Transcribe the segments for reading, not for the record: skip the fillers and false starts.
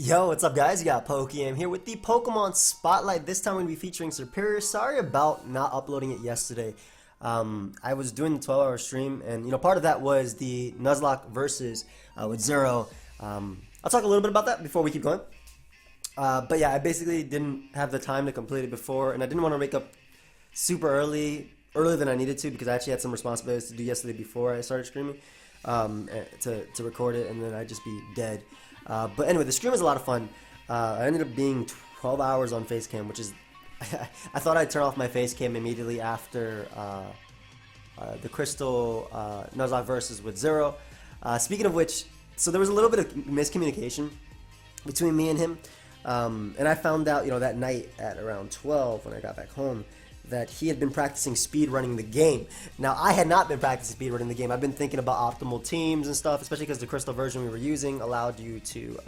Yo, what's up guys? You got PokeaimMD here with the Pokemon Spotlight. This time we're going to be featuring Serperior. Sorry about not uploading it yesterday. I was doing the 12-hour stream, and part of that was the Nuzlocke versus with Zero. I'll talk a little bit about that before we keep going. But yeah, I basically didn't have the time to complete it before, and I didn't want to wake up super earlier than I needed to, because I actually had some responsibilities to do yesterday before I started streaming, to record it, and then I'd just be dead. But anyway, the stream was a lot of fun. I ended up being 12 hours on Facecam, which is... I thought I'd turn off my Facecam immediately after the Crystal Nuzlocke versus with Zero. Speaking of which, so there was a little bit of miscommunication between me and him. And I found out, that night at around 12 when I got back home, that he had been practicing speedrunning the game. Now, I had not been practicing speedrunning the game. I've been thinking about optimal teams and stuff, especially because the Crystal version we were using allowed you to,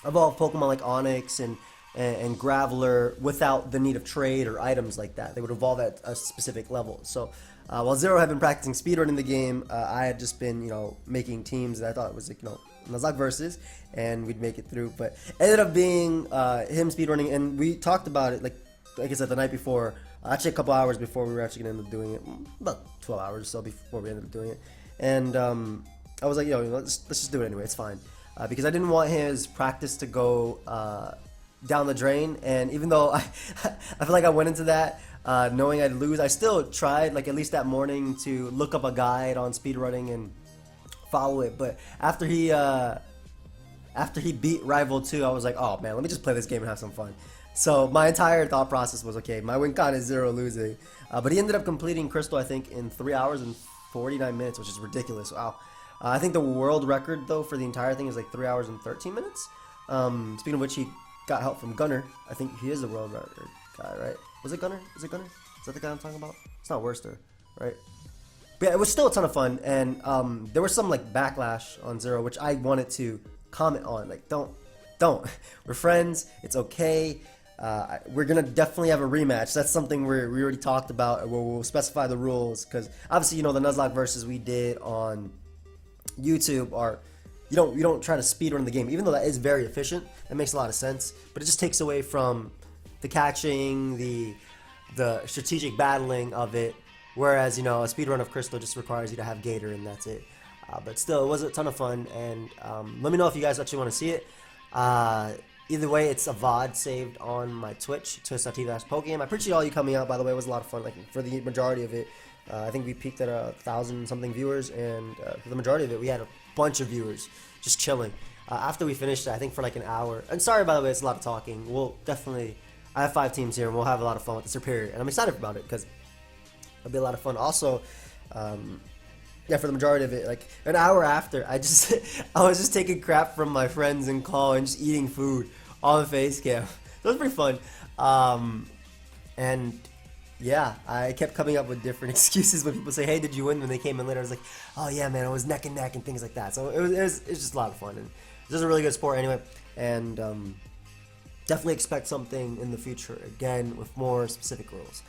evolve Pokemon like Onix and Graveler without the need of trade or items like that. They would evolve at a specific level. So, while Zero had been practicing speedrunning the game, I had just been, making teams that I thought was like, Nuzlocke versus, and we'd make it through. But it ended up being him speedrunning, and we talked about it, like I said, the night before, actually a couple hours before we were actually going to end up doing it, about 12 hours or so before we ended up doing it. And I was like, let's just do it anyway, it's fine. Because I didn't want his practice to go down the drain, and even though I feel like I went into that knowing I'd lose, I still tried, like at least that morning, to look up a guide on speedrunning and follow it. But after he beat Rival 2, I was like, oh man, let me just play this game and have some fun. So my entire thought process was, okay, my win con is Zero losing. But he ended up completing Crystal, I think, in 3 hours and 49 minutes, which is ridiculous. Wow. I think the world record, though, for the entire thing is like 3 hours and 13 minutes. Speaking of which, he got help from Gunner. I think he is the world record guy, right? Was it Gunner? Is it Gunner? Is that the guy I'm talking about? It's not Worcester, right? But yeah, it was still a ton of fun, and there was some like backlash on Zero, which I wanted to comment on. Like, don't. We're friends. It's okay. We're gonna definitely have a rematch. That's something we already talked about. We'll specify the rules, because obviously, the Nuzlocke versus we did on YouTube are, you don't try to speedrun the game, even though that is very efficient. That makes a lot of sense, but it just takes away from the catching, the strategic battling of it. Whereas, a speedrun of Crystal just requires you to have Gator, and that's it. But still, it was a ton of fun, and let me know if you guys actually want to see it. Either way, it's a VOD saved on my Twitch, twitch.tv/Pokeaim. I appreciate all you coming out, by the way. It was a lot of fun, like, for the majority of it. I think we peaked at 1,000-something viewers, and for the majority of it, we had a bunch of viewers just chilling. After we finished, I think for like an hour. And sorry, by the way, it's a lot of talking. We'll definitely... I have 5 teams here, and we'll have a lot of fun with the Serperior, and I'm excited about it, because it'll be a lot of fun. Also, yeah, for the majority of it, like an hour after, I was just taking crap from my friends in call and just eating food on Facecam. So it was pretty fun. And yeah, I kept coming up with different excuses when people say, "Hey, did you win?" When they came in later, I was like, "Oh yeah, man, it was neck and neck," and things like that. So it was just a lot of fun, and this is a really good sport anyway. And definitely expect something in the future again with more specific rules.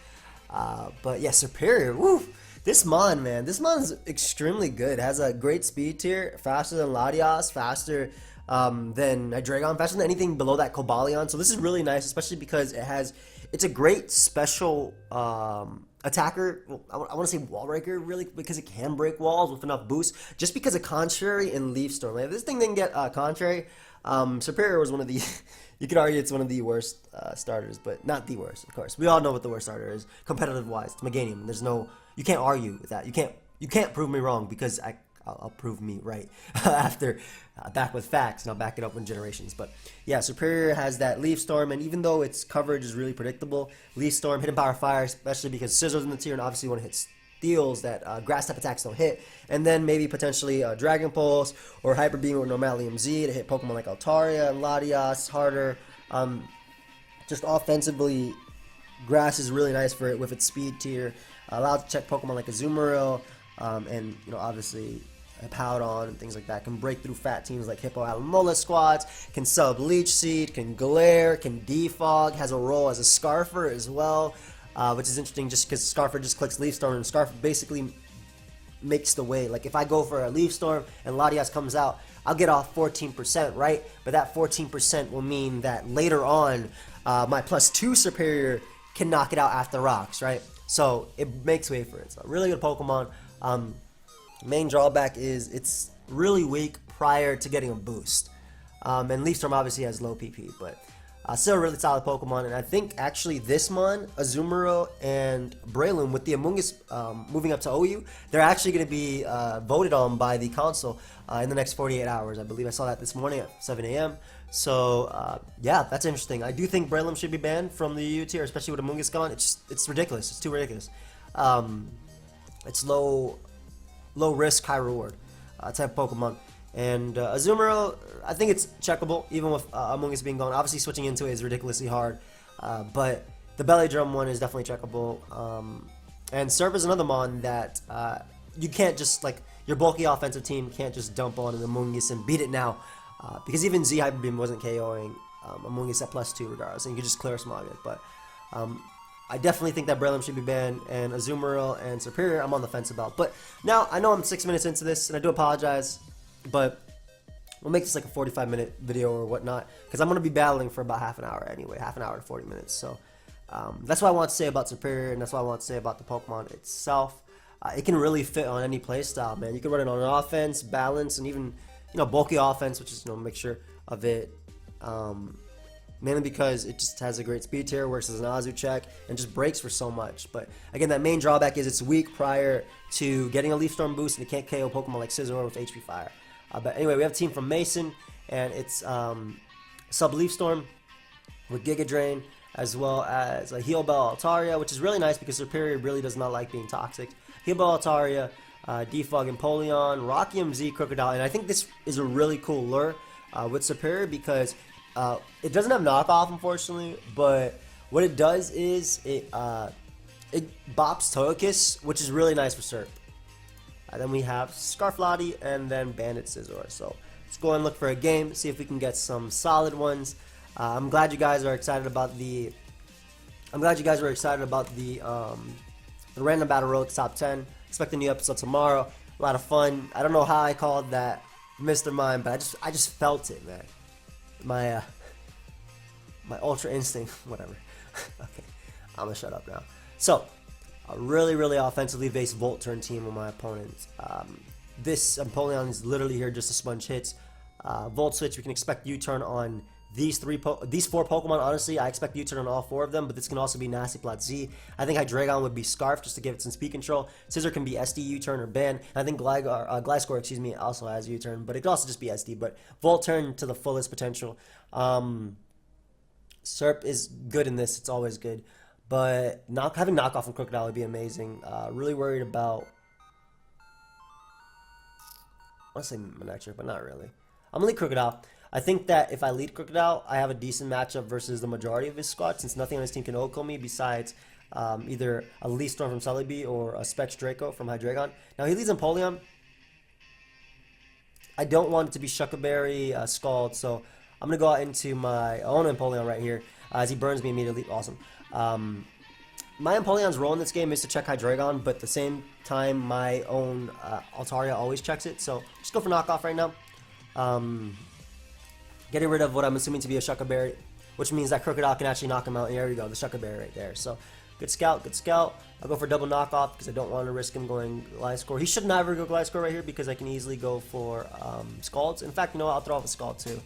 But yeah, Serperior, woo! This mon, man, this mon's extremely good. It has a great speed tier, faster than Latias, faster than Hydreigon, faster than anything below that Cobalion. So this is really nice, especially because it's a great special attacker. Well, I want to say wall breaker, really, because it can break walls with enough boost. Just because of Contrary and Leaf Storm. Like, if this thing didn't get Contrary, Serperior was one of the... You could argue it's one of the worst starters, but not the worst, of course. We all know what the worst starter is, competitive-wise. It's Meganium. There's no... You can't argue with that. You can't prove me wrong, because I'll prove me right after back with facts, and I'll back it up in generations. But yeah, Serperior has that Leaf Storm, and even though its coverage is really predictable, Leaf Storm, Hidden Power Fire, especially because Scissors in the tier, and obviously when it hits steals that grass type attacks don't hit, and then maybe potentially Dragon Pulse or Hyper Beam or Normalium Z to hit Pokemon like Altaria and Latias harder. Just offensively, grass is really nice for it with its speed tier. Allowed to check Pokemon like Azumarill, and obviously Powdon and things like that. Can break through fat teams like Hippo Alamola squads, can sub Leech Seed, can Glare, can Defog, has a role as a Scarfer as well, which is interesting just because Scarfer just clicks Leaf Storm, and Scarfer basically makes the way. Like, if I go for a Leaf Storm and Latias comes out, I'll get off 14%, right? But that 14% will mean that later on, my +2 Serperior can knock it out after rocks, right? So it makes way for it. So really good Pokemon. Main drawback is it's really weak prior to getting a boost. And Leaf Storm obviously has low PP, but still a really solid Pokemon. And I think actually this mon, Azumarill and Breloom, with the Amoonguss moving up to OU, they're actually going to be voted on by the console in the next 48 hours. I believe I saw that this morning at 7 a.m. So yeah, that's interesting. I do think Breloom should be banned from the EU tier, especially with Amoonguss gone. It's ridiculous. It's too ridiculous. It's low risk, high reward type Pokemon. And Azumarill, I think it's checkable, even with Amoonguss being gone. Obviously, switching into it is ridiculously hard, but the Belly Drum one is definitely checkable. And Serp is another mon that you can't just, like, your bulky offensive team can't just dump on an Amoonguss and beat it now, because even Z Hyper Beam wasn't KOing Amoonguss at +2 regardless, and you could just clear smog it. But I definitely think that Breloom should be banned, and Azumarill and Serperior I'm on the fence about. But now, I know I'm 6 minutes into this, and I do apologize, but we'll make this like a 45-minute video or whatnot, because I'm going to be battling for about half an hour anyway, half an hour to 40 minutes. So that's what I want to say about Serperior, and that's what I want to say about the Pokemon itself. It can really fit on any playstyle, man. You can run it on an offense, balance, and even, bulky offense, which is, a mixture of it. Mainly because it just has a great speed tier, works as an Azu check, and just breaks for so much. But again, that main drawback is it's weak prior to getting a Leaf Storm boost, and it can't KO Pokemon like Scizor with HP Fire. But anyway, we have a team from Mason, and it's Sub Leaf Storm with Giga Drain, as well as a Heal Bell Altaria, which is really nice because Serperior really does not like being toxic. Heal Bell Altaria, Defog Empoleon, Rocky MZ Crocodile, and I think this is a really cool lure with Serperior because it doesn't have knockoff, unfortunately, but what it does is it bops Togekiss, which is really nice for Serp. Then we have Scarflottie and then Bandit Scizor. So let's go and look for a game, see if we can get some solid ones. I'm glad you guys are excited about the. The random battle road top 10. Expect a new episode tomorrow. A lot of fun. I don't know how I called that Mr. Mime, but I just felt it, man. My Ultra Instinct, whatever. Okay, I'm gonna shut up now. So, a really offensively based Volt Turn team with my opponents. This Empoleon is literally here just to sponge hits. Volt Switch, we can expect U-turn on these four Pokemon. Honestly, I expect U-turn on all 4 of them, but this can also be Nasty Plot Z. I think Hydreigon would be Scarf just to give it some speed control. Scizor can be SD U-turn or ban. I think Gliscor, also has U-turn, but it could also just be SD. But Volt Turn to the fullest potential. Serp is good in this. It's always good. But having knockoff from Crocodile would be amazing. Really worried about. I want to say Manectric, but not really. I'm going to lead Crocodile. I think that if I lead Crocodile, I have a decent matchup versus the majority of his squad, since nothing on his team can OHKO me besides either a Leaf Storm from Celebi or a Specs Draco from Hydreigon. Now, he leads Empoleon. I don't want it to be Shuckleberry Scald, so I'm going to go out into my own Empoleon right here as he burns me immediately. Awesome. My Empoleon's role in this game is to check Hydreigon, but at the same time, my own Altaria always checks it, so just go for knockoff right now. Getting rid of what I'm assuming to be a Shuckleberry, which means that Crocodile can actually knock him out. And there we go, the Shuckleberry right there. So, good scout, good scout. I'll go for double knockoff because I don't want to risk him going Gliscor. He should never go Gliscor right here because I can easily go for Scalds. In fact, you know what? I'll throw off a Scald too.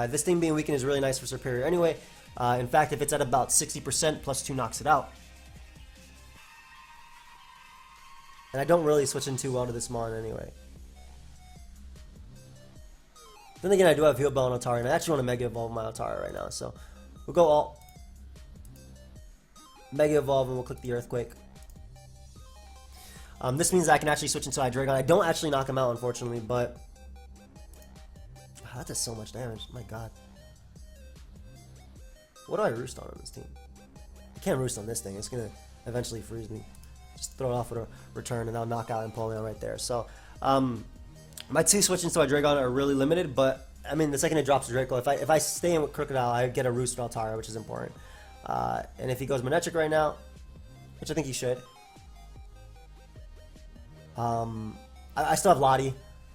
This thing being weakened is really nice for Serperior anyway. In fact, if it's at about 60%, +2 knocks it out. And I don't really switch in too well to this mon anyway. Then again, I do have Heal Bell and Altaria, and I actually want to Mega Evolve my Altaria right now, so we'll go all Mega Evolve and we'll click the Earthquake. This means that I can actually switch into Hydreigon. I don't actually knock him out, unfortunately, but that does so much damage. My god. What do I roost on this team? I can't roost on this thing. It's going to eventually freeze me. Just throw it off with a return, and I'll knock out Empoleon right there. So, my 2 switches to Hydreigon are really limited, but I mean, the second it drops to Draco, if I stay in with Crocodile, I get a roost with Altaria, which is important. And if he goes Manectric right now, which I think he should, I still have Lottie.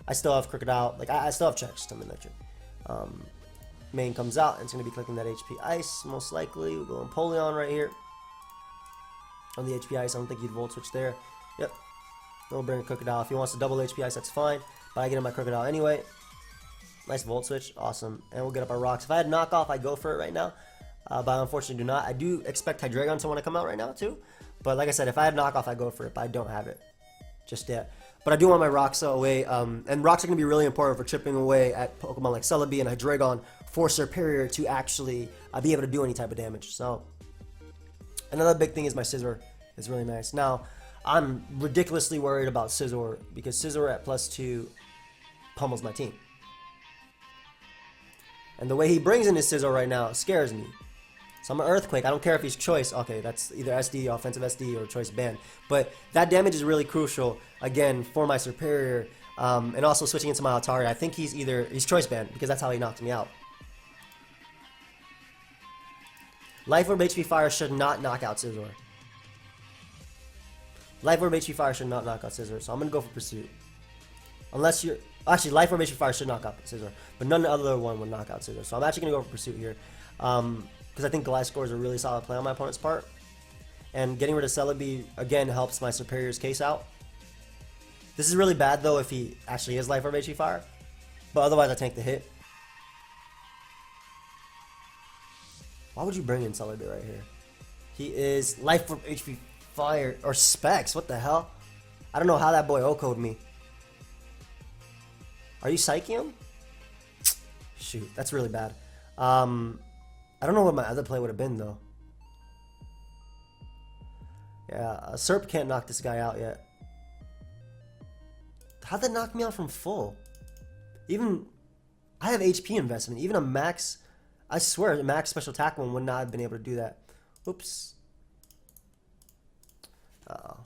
I still have Crocodile. Like, I still have checks to electric. Main comes out, and it's going to be clicking that HP Ice, most likely. We'll go Empoleon right here. On the HP Ice, I don't think he'd Volt Switch there. Yep. We'll bring a Crocodile. If he wants to double HP Ice, that's fine. But I get him my Crocodile anyway. Nice Volt Switch. Awesome. And we'll get up our rocks. If I had knockoff, I'd go for it right now. But I unfortunately do not. I do expect Hydreigon to want to come out right now, too. But like I said, if I had knockoff, I'd go for it. But I don't have it just yet. But I do want my rocks away. And rocks are going to be really important for chipping away at Pokemon like Celebi and Hydreigon for Serperior to actually be able to do any type of damage. So, another big thing is my Scizor is really nice. Now, I'm ridiculously worried about Scizor because Scizor at +2 pummels my team. And the way he brings in his Scizor right now scares me. So I'm an Earthquake. I don't care if he's choice. Okay, that's either SD, offensive SD, or choice ban. But that damage is really crucial, again, for my Serperior. And also switching into my Altaria. I think he's choice ban because that's how he knocked me out. Life Orb HP Fire should not knock out Scizor. Life Orb HP Fire should not knock out Scizor. So I'm going to go for Pursuit. Unless you're... Actually, Life Orb HP Fire should knock out Scizor. But none other one would knock out Scizor. So I'm actually going to go for Pursuit here. Because I think Gliscor is a really solid play on my opponent's part. And getting rid of Celebi, again, helps my Serperior's case out. This is really bad, though, if he actually is Life Orb HP Fire. But otherwise, I tank the hit. Why would you bring in Celebi right here? He is Life Orb HP Fire. Or Specs, what the hell? I don't know how that boy O-code me. Are you psyching him? Shoot, that's really bad. I don't know what my other play would have been, though. Yeah, Serp can't knock this guy out yet. How'd that knock me out from full? Even... I have HP investment. Even a max... I swear, a max special attack one would not have been able to do that. Oops. Uh-oh.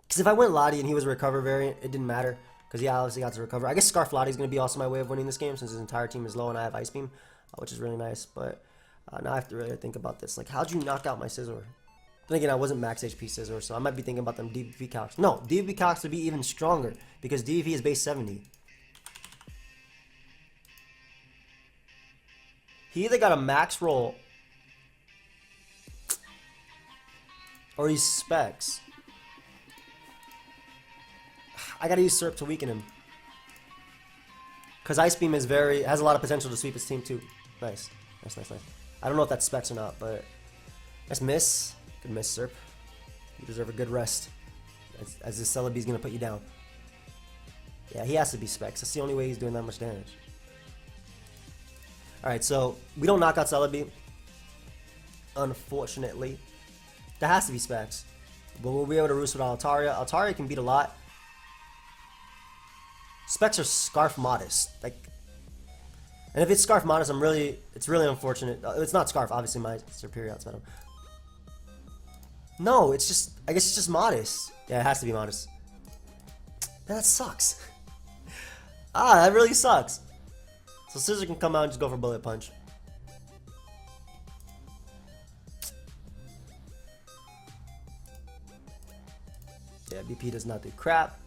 Because if I went Lottie and he was a Recover variant, it didn't matter. Because he obviously got to Recover. I guess Scarf Lottie is going to be also my way of winning this game since his entire team is low and I have Ice Beam. Which is really nice. But now I have to really think about this. Like, how'd you knock out my Scizor? Then again, I wasn't max HP Scizor, so I might be thinking about them DVP calcs. No, DVP calcs would be even stronger because DVP is base 70. He either got a max roll or he's Specs. I gotta use Serp to weaken him. Because Ice Beam has a lot of potential to sweep his team too. Nice. Nice. I don't know if that's Specs or not, but nice miss. Good miss, Serp. You deserve a good rest. As this Celebi's gonna put you down. Yeah, he has to be Specs. That's the only way he's doing that much damage. Alright, so we don't knock out Celebi. Unfortunately. That has to be Specs. But we'll be able to roost with Altaria. Altaria can beat a lot. Specs are Scarf Modest. Like, and if it's Scarf Modest, it's really unfortunate. It's not Scarf, obviously my Serperior outside him. No, it's just, I guess it's just Modest. Yeah, it has to be Modest. Man, that sucks. That really sucks. So Scizor can come out and just go for Bullet Punch. Yeah, BP does not do crap.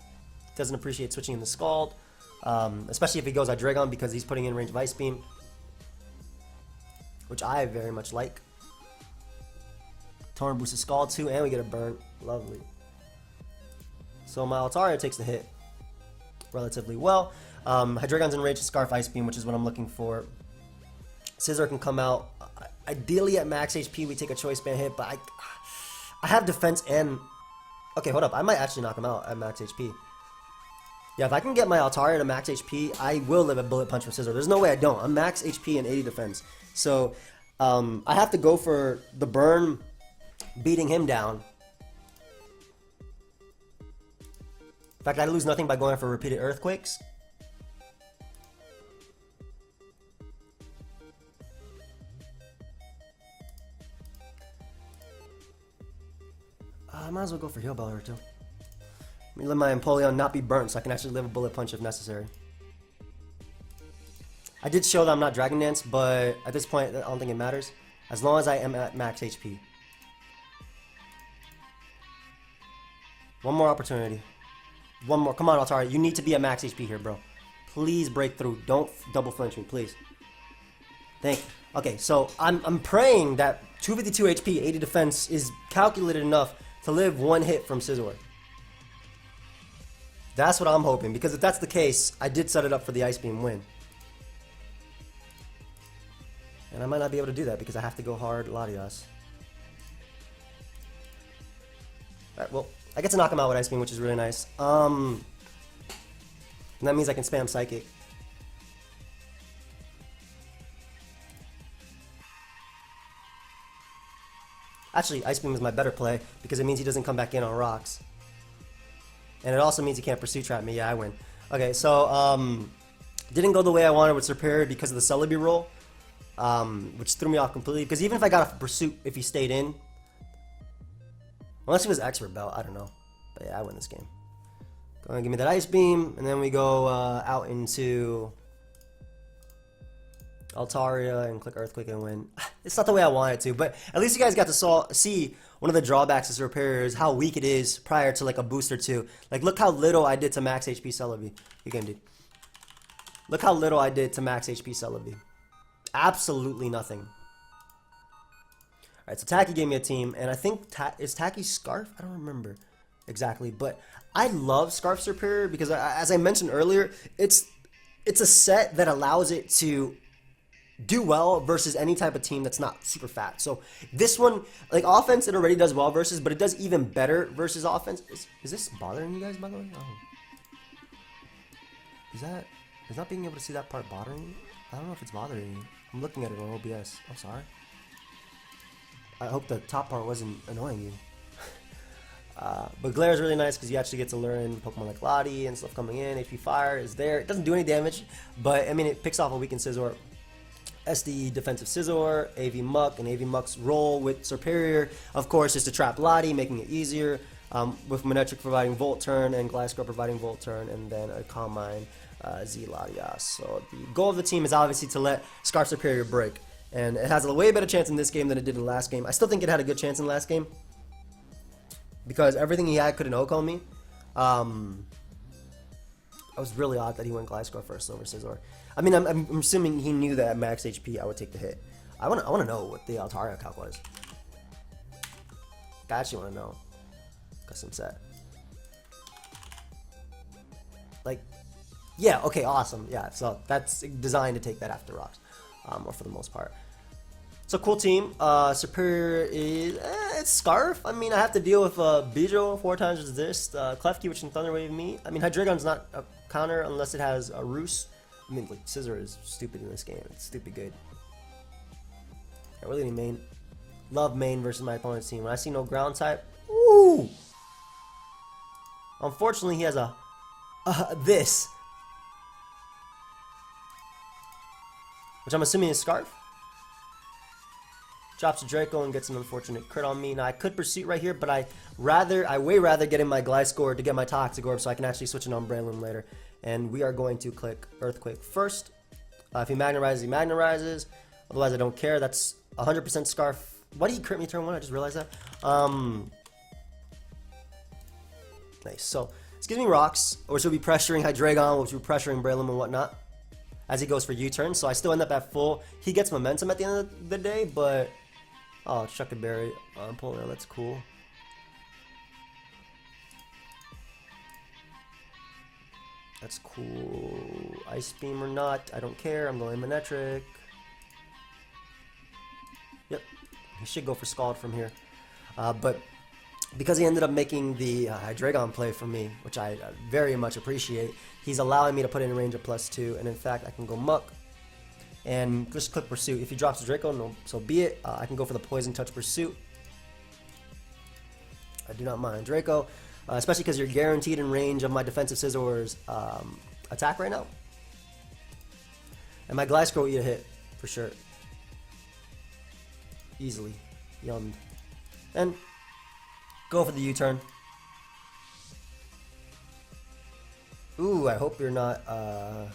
Doesn't appreciate switching in the Scald. Especially if he goes Hydreigon because he's putting in range of Ice Beam. Which I very much like. Torn boosts the Scald too, and we get a burn. Lovely. So my Altaria takes the hit relatively well. Hydreigon's in range of Scarf Ice Beam, which is what I'm looking for. Scizor can come out. Ideally at max HP, we take a choice band hit, but I have defense and... Okay, hold up. I might actually knock him out at max HP. Yeah, if I can get my Altaria to max HP, I will live a Bullet Punch with Scizor. There's no way I don't. I'm max HP and 80 defense. So, I have to go for the burn, beating him down. In fact, I lose nothing by going for repeated Earthquakes. I might as well go for Heal Bell or two. Let me let my Empoleon not be burnt so I can actually live a Bullet Punch if necessary. I did show that I'm not Dragon Dance, but at this point, I don't think it matters. As long as I am at max HP. One more opportunity. One more. Come on, Altaria. You need to be at max HP here, bro. Please break through. Don't double flinch me, please. Thank you. Okay, so I'm praying that 252 HP, 80 defense is calculated enough to live one hit from Scizor. That's what I'm hoping, because if that's the case, I did set it up for the Ice Beam win. And I might not be able to do that because I have to go hard Latias. Alright, well, I get to knock him out with Ice Beam, which is really nice. And that means I can spam Psychic. Actually, Ice Beam is my better play because it means he doesn't come back in on rocks. And it also means he can't Pursuit Trap me. Yeah, I win. Okay, so, didn't go the way I wanted with Serperior because of the Celebi roll, which threw me off completely. Because even if I got a Pursuit, if he stayed in, unless he was Expert Belt, I don't know. But yeah, I win this game. Go ahead and give me that Ice Beam, and then we go out into Altaria and click Earthquake and win. It's not the way I want it to, but at least you guys got to see one of the drawbacks of Serperior is how weak it is prior to like a boost or two. Like, look how little I did to max HP Celebi. Good game, dude. Look how little I did to max HP Celebi. Absolutely nothing. Alright, so Tacky gave me a team, and I think, is Tacky Scarf? I don't remember exactly, but I love Scarf Serperior because, as I mentioned earlier, it's a set that allows it to do well versus any type of team that's not super fat. So this one, like offense, it already does well versus, but it does even better versus offense. Is this bothering you guys, by the way? Oh. Is not being able to see that part bothering you? I don't know if it's bothering you. I'm looking at it on OBS. I'm sorry. I hope the top part wasn't annoying you. But Glare is really nice because you actually get to learn Pokemon like Lottie and stuff coming in. HP Fire is there. It doesn't do any damage, but I mean, it picks off a weakened Scizor. SD defensive Scizor, AV Muck, and AV Muck's role with Serperior, of course, is to trap Lottie, making it easier, with Manectric providing Volt Turn and Gliscor providing Volt Turn, and then a Calm Mind Z Latias. So the goal of the team is obviously to let Scarf Serperior break, and it has a way better chance in this game than it did in the last game. I still think it had a good chance in the last game, because everything he had couldn't OHKO me. It was really odd that he went Gliscor first over Scizor. I mean, I'm assuming he knew that at max HP I would take the hit. I wanna know what the Altaria calc was. I actually wanna know. Custom set. Like, yeah, okay, awesome. Yeah, so that's designed to take that after rocks, or for the most part. So cool team. Serperior is it's Scarf. I mean, I have to deal with Pidgeot 4 times resist, Klefki, which can Thunder Wave me. I mean, Hydreigon's not a counter unless it has a Roost. I mean, like, Scizor is stupid in this game. It's stupid good. I really need main. Love main versus my opponent's team. When I see no ground type, ooh. Unfortunately, he has a this, which I'm assuming is Scarf. Drops a Draco and gets an unfortunate crit on me. Now I could Pursuit right here, but I way rather get in my Gliscor to get my Toxic Orb so I can actually switch it on Breloom later. And we are going to click Earthquake first. If he Magnerizes, he Magnerizes. Otherwise, I don't care. That's 100% Scarf. Why did he crit me turn 1? I just realized that. Nice. So this gives me rocks, which will be pressuring Hydreigon, which will be pressuring Breloom and whatnot as he goes for U-turn. So I still end up at full. He gets momentum at the end of the day, but oh, Chuck a Berry, Empoleon, that's cool. That's cool. Ice Beam or not, I don't care. I'm going Manectric. Yep, he should go for Scald from here. But because he ended up making the Hydreigon play for me, which I very much appreciate, he's allowing me to put in a range of +2, and in fact, I can go Muck and just click Pursuit. If he drops a Draco, no, so be it. I can go for the Poison Touch Pursuit. I do not mind Draco, especially because you're guaranteed in range of my defensive Scizor's attack right now. And my Gliscor will eat a hit, for sure. Easily. Yummed. And go for the U-turn. Ooh, I hope you're not, I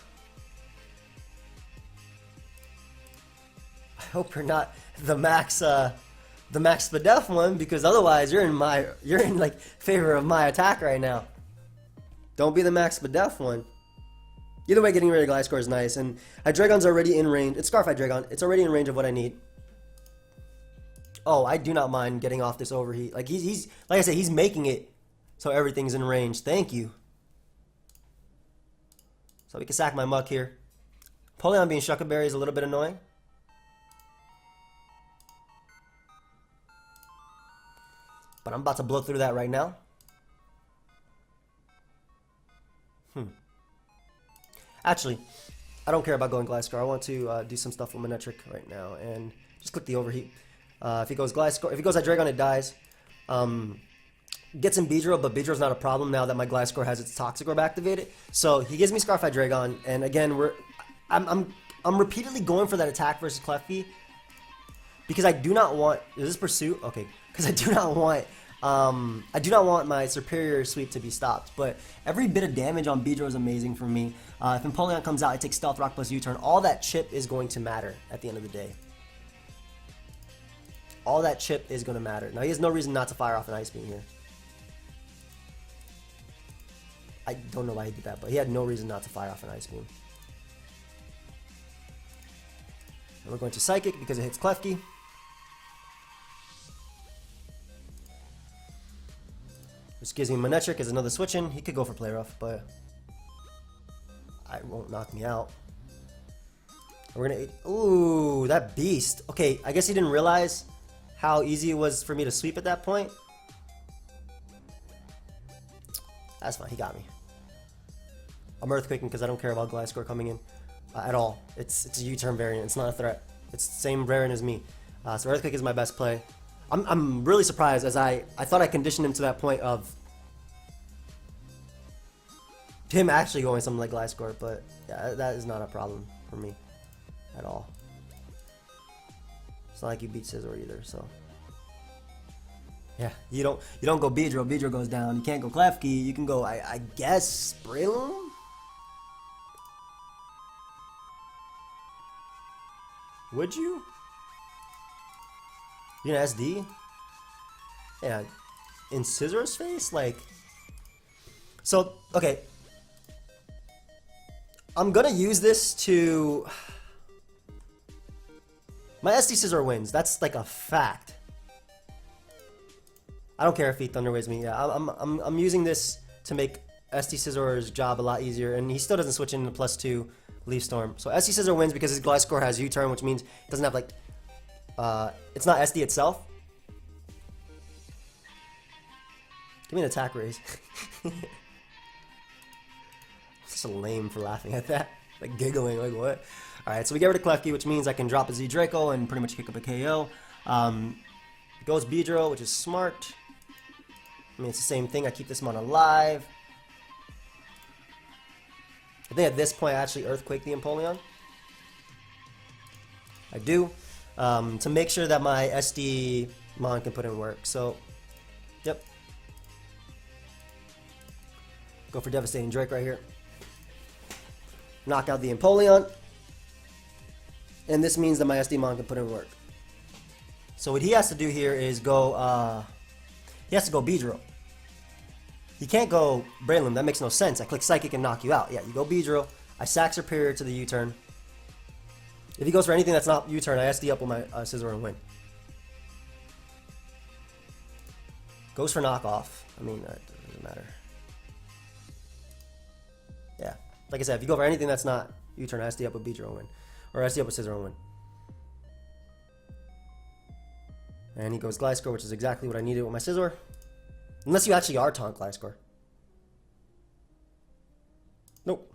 hope you're not the max Spadef one, because otherwise you're in like favor of my attack right now. Don't be the max but def one. Either way, getting rid of Gliscor is nice, and Hydreigon's already in range. It's Scarf Hydreigon. It's already in range of what I need. Oh, I do not mind getting off this overheat. Like he's like I said, he's making it so everything's in range. Thank you. So we can sack my Muck here. Empoleon being Shuckleberry is a little bit annoying. But I'm about to blow through that right now. Actually, I don't care about going Gliscor. I want to do some stuff with Manectric right now and just click the overheat. If he goes Gliscor, if he goes Hydreigon, it dies. Gets in Beedrill, but Beedrill's not a problem now that my Gliscor has its Toxic Orb activated. So he gives me Scarf Hydreigon, and again, I'm repeatedly going for that attack versus Klefki because I do not want. Is this Pursuit? Okay, because I do not want my Serperior sweep to be stopped, but every bit of damage on Beedrill is amazing for me. If Empoleon comes out, I take Stealth Rock plus U-turn. All that chip is going to matter at the end of the day. All that chip is going to matter. Now, he has no reason not to fire off an Ice Beam here. I don't know why he did that, but he had no reason not to fire off an Ice Beam. And we're going to Psychic because it hits Klefki. Which gives me Manectric as another switch in. He could go for Play Rough, but it won't knock me out. We're gonna. Ooh, that beast. Okay, I guess he didn't realize how easy it was for me to sweep at that point. That's fine. He got me. I'm Earthquaking because I don't care about Gliscor coming in at all. It's a U-turn variant. It's not a threat. It's the same variant as me. So Earthquake is my best play. I'm really surprised as I thought I conditioned him to that point of him actually going something like Gliscor, but yeah, that is not a problem for me at all. It's not like you beat Scizor either, so yeah, you don't go Beedrill. Beedrill goes down. You can't go Klefki. You can go I guess Breloom. Would you? You gonna SD? Yeah, in Scizor's face, like. So okay, I'm gonna use this to. My SD Scizor wins. That's like a fact. I don't care if he Thunder Waves me. Yeah, I'm using this to make SD Scizor's job a lot easier, and he still doesn't switch into +2 Leaf Storm. So SD Scizor wins because his Gliscor has U-turn, which means it doesn't have like. It's not SD itself. Give me an attack raise. Such a lame for laughing at that. Like giggling, like what? Alright, so we get rid of Klefki, which means I can drop a Z Draco and pretty much kick up a KO. Goes Beedrill, which is smart. I mean, it's the same thing. I keep this mon alive. I think at this point I actually Earthquake the Empoleon. I do. To make sure that my SD mon can put in work. So, yep. Go for Devastating Drake right here. Knock out the Empoleon. And this means that my SD mon can put in work. So what he has to do here is go, he has to go Beedrill. He can't go Breloom, that makes no sense. I click Psychic and knock you out. Yeah, you go Beedrill. I sack Serperior to the U-turn. If he goes for anything that's not U-turn, I SD up with my Scizor and win. Goes for knockoff. I mean, that doesn't matter. Yeah, like I said, if you go for anything that's not U-turn, I SD up with Beedrill and win. Or SD up with Scizor and win. And he goes Gliscor, which is exactly what I needed with my Scizor. Unless you actually are taunt Gliscor. Nope.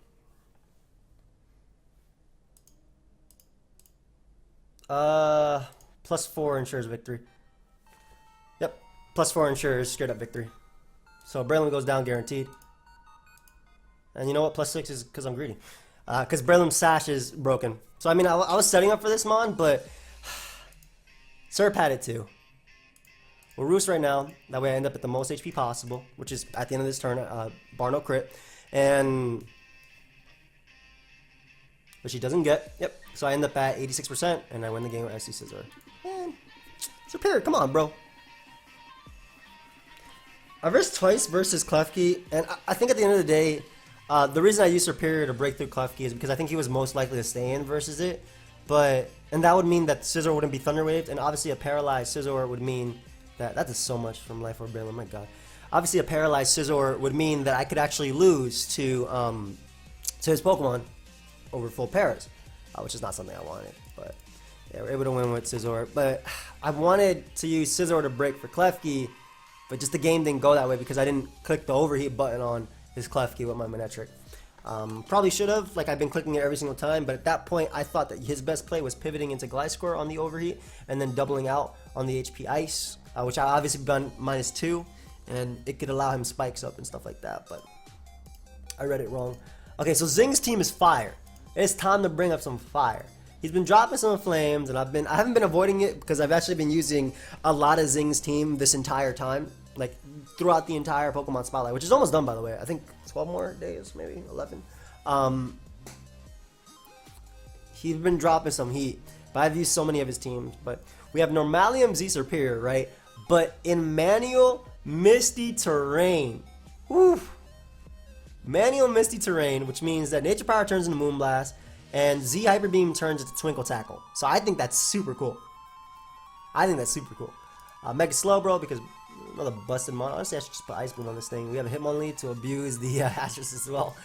+4 ensures victory. Yep, +4 ensures straight up victory. So Breloom goes down guaranteed. And you know what? +6 is because I'm greedy. Because Breloom's Sash is broken. So I mean, I was setting up for this mon, but Serp had it too. We'll Roost right now. That way I end up at the most HP possible, which is at the end of this turn, bar no crit. And which he doesn't get. Yep. So I end up at 86%, and I win the game with SD Scizor. Man, Serperior, come on, bro. I versed twice versus Klefki, and I think at the end of the day, the reason I used Serperior to break through Klefki is because I think he was most likely to stay in versus it. And that would mean that Scizor wouldn't be Thunder Waved, and obviously a paralyzed Scizor would mean that is so much from Life Orb Breloom, my god. Obviously a paralyzed Scizor would mean that I could actually lose to his Pokemon over full paras, which is not something I wanted, but yeah, we're able to win with Scizor. But I wanted to use Scizor to break for Klefki, but just the game didn't go that way because I didn't click the overheat button on his Klefki with my Manectric. Probably should have, like I've been clicking it every single time, but at that point I thought that his best play was pivoting into Gliscor on the overheat and then doubling out on the HP Ice, which I obviously done -2, and it could allow him spikes up and stuff like that, but I read it wrong. Okay, so Zing's team is fire. It's time to bring up some fire. He's been dropping some flames, and I haven't been avoiding it because I've actually been using a lot of Zing's team this entire time, like throughout the entire Pokemon Spotlight, which is almost done, by the way. I think 12 more days, maybe 11. He's been dropping some heat, but I've used so many of his teams. But we have Normalium Z Serperior, right? But in Manual Misty Terrain, woo, Manual Misty Terrain, which means that Nature Power turns into Moonblast, and Z Hyper Beam turns into Twinkle Tackle. So I think that's super cool. Mega Slowbro because another busted mono. Honestly, I should just put Ice Bloom on this thing. We have a Hitmonlee to abuse the Asterisk as well.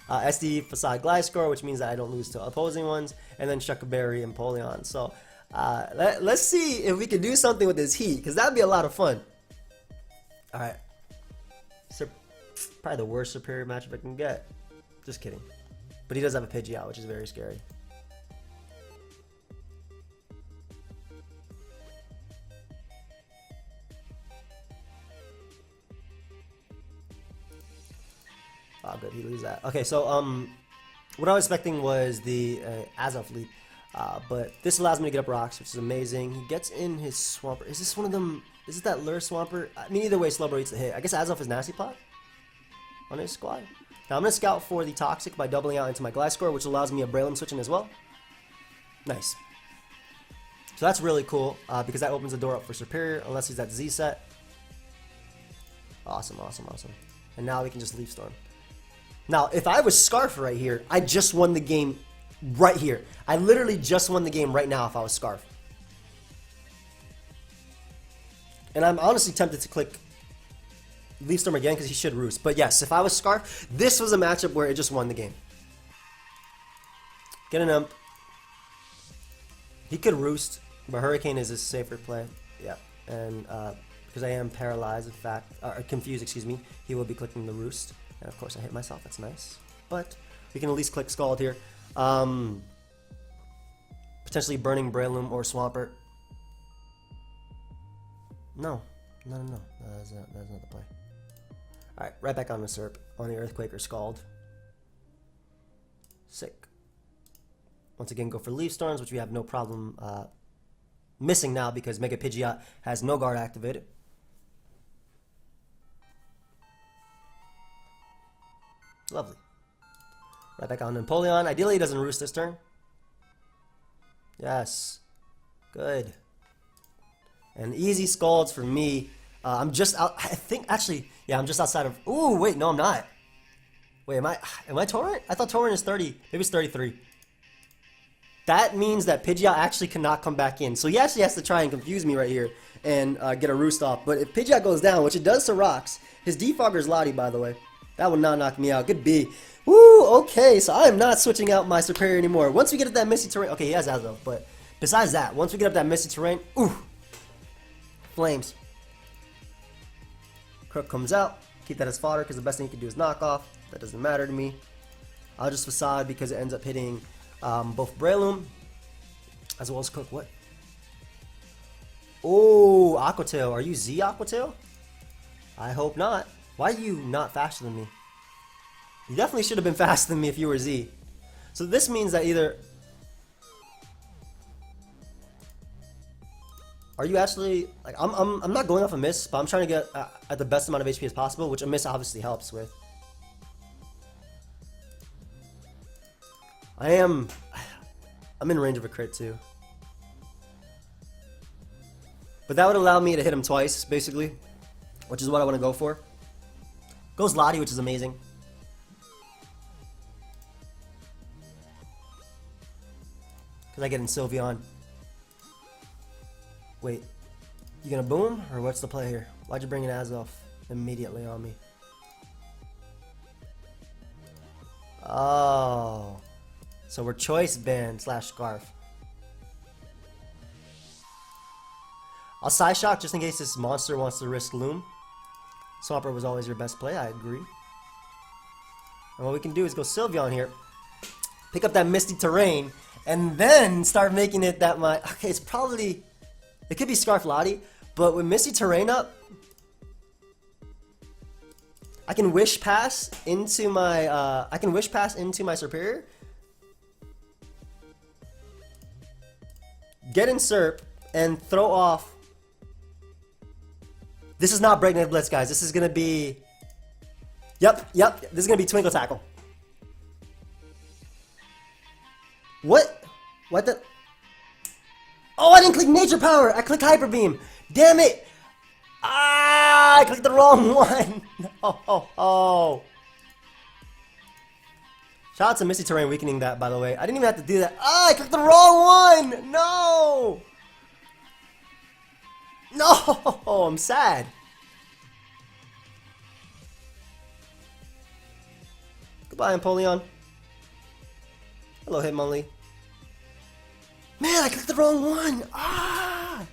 SD Facade Gliscor, which means that I don't lose to opposing ones. And then Shuckleberry and Empoleon. So let's see if we can do something with this heat, because that would be a lot of fun. Alright. Probably the worst Serperior matchup I can get. Just kidding. But he does have a Pidgeot, which is very scary. Oh, good, he loses that. Okay, so what I was expecting was the Azoth Leap, but this allows me to get up rocks, which is amazing. He gets in his Swampert. Is this one of them? Is it that Lure Swampert? I mean, either way, Slowbro eats the hit. I guess Azoth is Nasty Plot on his squad. Now I'm gonna scout for the Toxic by doubling out into my Gliscor, which allows me a Breloom switching as well. Nice. So that's really cool because that opens the door up for Serperior, unless he's at Z set. Awesome, awesome, awesome. And now we can just Leaf Storm. Now, if I was Scarf right here, I just won the game right here. I literally just won the game right now if I was Scarf. And I'm honestly tempted to click Leaf Storm again because he should Roost. But yes, if I was Scarf, this was a matchup where it just won the game. Get an Imp. He could Roost, but Hurricane is a safer play. Yeah, and because I am paralyzed, in fact, or confused, excuse me, he will be clicking the Roost. And of course I hit myself, that's nice. But we can at least click Scald here. Potentially burning Breloom or Swampert. No. That's not the play. Alright, right back on the Serp. On the Earthquake or Scald. Sick. Once again, go for Leaf Storms, which we have no problem missing now because Mega Pidgeot has no guard activated. Lovely. Right back on Empoleon. Ideally, he doesn't Roost this turn. Yes. Good. And easy Scalds for me. I'm just out. I think, actually, yeah, I'm just outside of. Ooh, wait, no, I'm not. Wait, am I Torrent? I thought Torrent is 30. Maybe it's 33. That means that Pidgeot actually cannot come back in. So he actually has to try and confuse me right here and get a Roost off. But if Pidgeot goes down, which it does to rocks, his Defogger is Lottie, by the way. That will not knock me out. Good B. Woo, okay, so I am not switching out my Serperior anymore. Once we get up that Misty Terrain, okay, he has Azoth, but besides that, once we get up that Misty Terrain, ooh, flames. Crook comes out. Keep that as fodder because the best thing you can do is knock off. That doesn't matter to me. I'll just Facade because it ends up hitting both Breloom as well as Crook. What? Oh, Aqua Tail. Are you Z Aqua Tail? I hope not. Why are you not faster than me? You definitely should have been faster than me if you were Z. So this means that either... Are you actually... Like, I'm not going off a miss, but I'm trying to get at the best amount of HP as possible, which a miss obviously helps with. I'm in range of a crit too. But that would allow me to hit him twice, basically. Which is what I want to go for. Goes Lottie, which is amazing. Because I get in Sylveon. Wait. You gonna boom? Or what's the play here? Why'd you bring an Azelf immediately on me? Oh. So we're Choice Band / Scarf. I'll Side Shock just in case this monster wants to risk Loom. Swampert was always your best play, I agree. And what we can do is go Sylveon here. Pick up that Misty Terrain. And then start making it that my... Okay, it's probably... It could be Scarf Lottie. But with Misty Terrain up... I can Wish Pass into my... I can Wish Pass into my Serperior. Get in Serp. And throw off... This is not Breakneck Blitz, guys. This is going to be... Yep. This is going to be Twinkle Tackle. What? What the... Oh, I didn't click Nature Power. I clicked Hyper Beam. Damn it. Ah, I clicked the wrong one. Oh. Shout out to Misty Terrain weakening that, by the way. I didn't even have to do that. Ah, I clicked the wrong one. No. No, I'm sad. Goodbye, Empoleon. Hello, Hitmonlee. Man, I clicked the wrong one. Ah!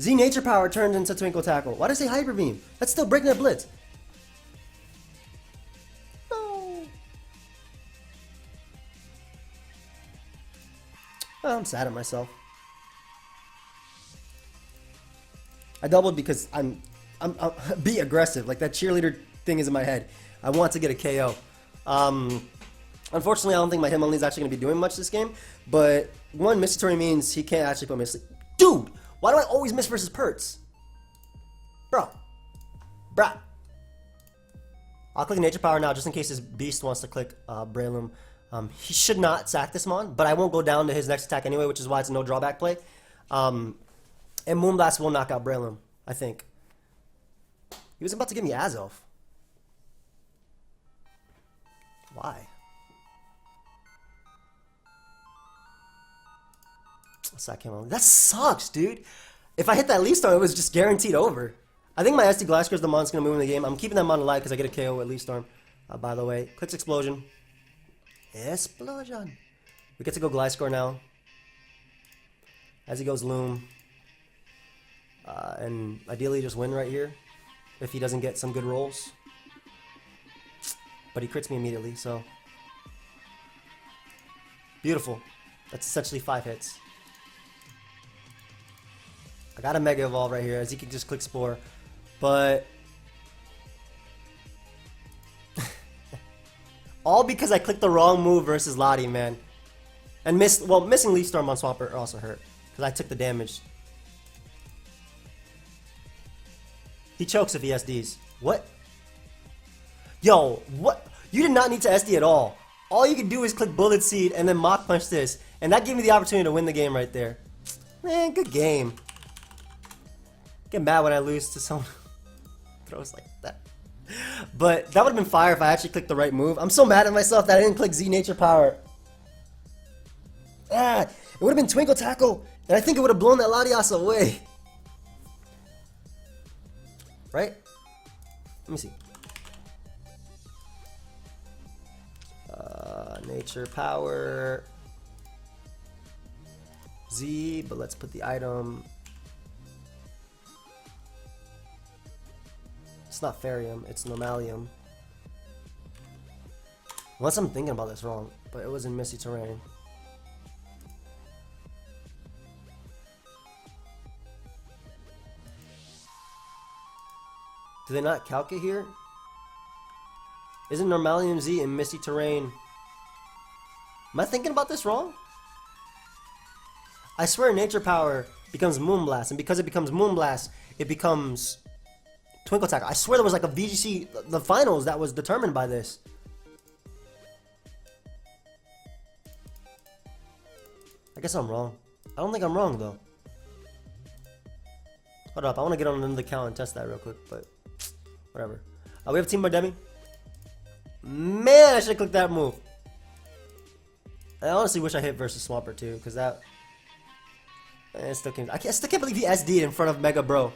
Z Nature Power turned into Twinkle Tackle. Why did I say Hyper Beam? That's still Breakneck Blitz. No. Oh, I'm sad at myself. I doubled because I'm be aggressive. Like that cheerleader thing is in my head. I want to get a KO. Unfortunately, I don't think my Hitmonlee is actually going to be doing much this game. But one, Misty Terrain means he can't actually put me to sleep. Dude, why do I always miss versus Perts? Bruh. I'll click Nature Power now just in case his Beast wants to click Breloom. He should not sack this Mon, but I won't go down to his next attack anyway, which is why it's a no drawback play. And Moonblast will knock out Breloom, I think. He was about to give me Azelf. Why? Sack him on. That sucks, dude. If I hit that Leaf Storm, it was just guaranteed over. I think my SD Gliscor is the mon that's going to move in the game. I'm keeping that mon alive because I get a KO at Leaf Storm. By the way, clicks Explosion. Explosion. We get to go Gliscor now. As he goes Loom. And ideally just win right here. If he doesn't get some good rolls. But he crits me immediately, so. Beautiful. That's essentially 5 hits. I got a Mega Evolve right here, as he can just click Spore. But... all because I clicked the wrong move versus Lottie, man. And missing Leaf Storm on Swampert also hurt. Because I took the damage. He chokes if he SDs. What? Yo, what? You did not need to SD at all. All you can do is click Bullet Seed and then Mach Punch this. And that gave me the opportunity to win the game right there. Man, good game. Get mad when I lose to someone who throws like that. But that would have been fire if I actually clicked the right move. I'm so mad at myself that I didn't click Z Nature Power. Ah, it would have been Twinkle Tackle. And I think it would have blown that Latias away. Right? Let me see. Nature Power. Z, but let's put the item. It's not Ferium, it's Normalium. Unless I'm thinking about this wrong, but it was in Misty Terrain. Do they not calc it here? Isn't Normalium Z in Misty Terrain? Am I thinking about this wrong? I swear Nature Power becomes Moonblast, and because it becomes Moonblast, it becomes Twinkle Tackle. I swear there was like a VGC, the finals, that was determined by this. I guess I'm wrong. I don't think I'm wrong though. Hold up, I want to get on another account and test that real quick, but whatever. We have Team Bardemi. Man, I should have clicked that move. I honestly wish I hit versus Swampert too, because that... I still can't believe he SD'd in front of Mega Bro.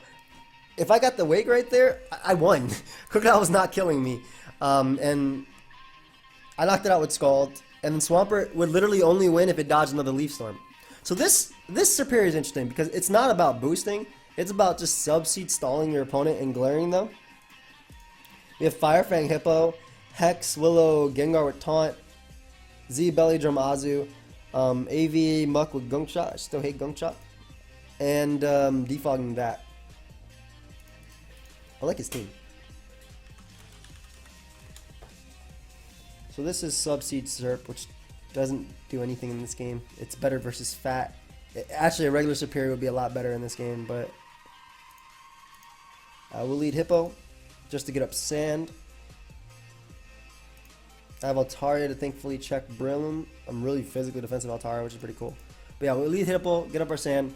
If I got the wake right there, I won. Crocodile was not killing me. And I knocked it out with Scald. And then Swampert would literally only win if it dodged another Leaf Storm. So this Serperior is interesting because it's not about boosting. It's about just sub-seed stalling your opponent and glaring them. We have Fire Fang Hippo, Hex, Willow, Gengar with Taunt, Z, Belly Drum, Azu, AV, Muck with Gunk Shot. I still hate Gunk Shot. And defogging that. I like his team. So this is Sub-Seed Serp, which doesn't do anything in this game. It's better versus Fat. Actually, a regular Serperior would be a lot better in this game, but we'll lead Hippo just to get up Sand. I have Altaria to thankfully check Breloom. I'm really physically defensive Altaria, which is pretty cool. But yeah, we'll lead Hippo, get up our Sand,